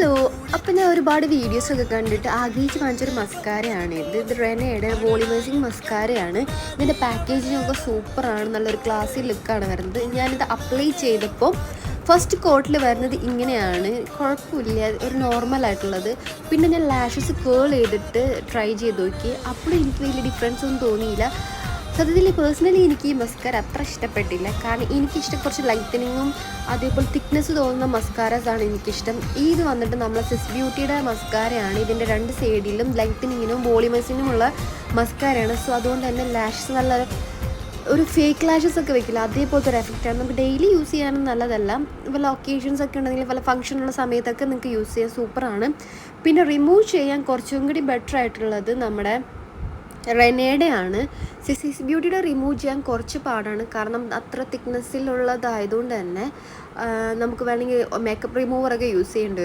Hello. അപ്പം ഞാൻ ഒരുപാട് വീഡിയോസൊക്കെ കണ്ടിട്ട് ആഗ്രഹിച്ച് കാണിച്ചൊരു മസ്കാരയാണ് ഇത് റെനയുടെ വോളിമൈസിങ് മസ്കാരയാണ്. ഇതിൻ്റെ പാക്കേജിങ്ങൊക്കെ സൂപ്പറാണ്, നല്ലൊരു ക്ലാസി ലുക്കാണ് വരുന്നത്. ഞാനിത് അപ്ലൈ ചെയ്തപ്പോൾ ഫസ്റ്റ് കോട്ടിൽ വരുന്നത് ഇങ്ങനെയാണ്, കുഴപ്പമില്ല, ഒരു നോർമലായിട്ടുള്ളത്. പിന്നെ ഞാൻ ലാഷസ് കേൾ ചെയ്തിട്ട് ട്രൈ ചെയ്ത് നോക്കി, അപ്പോഴും എനിക്ക് വലിയ ഡിഫറൻസ് ഒന്നും തോന്നിയില്ല. സത്യത്തിൽ പേഴ്സണലി എനിക്ക് ഈ മസ്കാര അത്ര ഇഷ്ടപ്പെട്ടില്ല. കാരണം എനിക്കിഷ്ടം കുറച്ച് ലൈറ്റനിങ്ങും അതേപോലെ തിക്നെസ് തോന്നുന്ന മസ്കാരാസാണ് എനിക്കിഷ്ടം. ഇത് വന്നിട്ട് നമ്മളെ സിസ് ബ്യൂട്ടിയുടെ മസ്കാരയാണ്. ഇതിൻ്റെ രണ്ട് സൈഡിലും ലൈറ്റനിങ്ങിനും വോളിമൈസിനുമുള്ള മസ്കാരയാണ്. സോ അതുകൊണ്ട് തന്നെ ലാഷസ് നല്ല ഒരു ഫേക്ക് ലാഷസ് ഒക്കെ വെക്കില്ല, അതേപോലത്തെ ഒരു എഫക്റ്റാണ്. നമുക്ക് ഡെയിലി യൂസ് ചെയ്യാനും നല്ലതല്ല, വല്ല ഒക്കേഷൻസ് ഒക്കെ ഉണ്ടെങ്കിൽ വല്ല ഫംഗ്ഷനുള്ള സമയത്തൊക്കെ നിങ്ങൾക്ക് യൂസ് ചെയ്യാൻ സൂപ്പറാണ്. പിന്നെ റിമൂവ് ചെയ്യാൻ കുറച്ചും കൂടി ബെറ്റർ ആയിട്ടുള്ളത് നമ്മുടെ റെനയുടെ ആണ്. സിസ് ബ്യൂട്ടിയുടെ റിമൂവ് ചെയ്യാൻ കുറച്ച് പാടാണ്, കാരണം അത്ര തിക്നെസ്സിലുള്ളതായതുകൊണ്ട് തന്നെ നമുക്ക് വേണമെങ്കിൽ മേക്കപ്പ് റിമൂവറൊക്കെ യൂസ് ചെയ്യേണ്ടി വരും.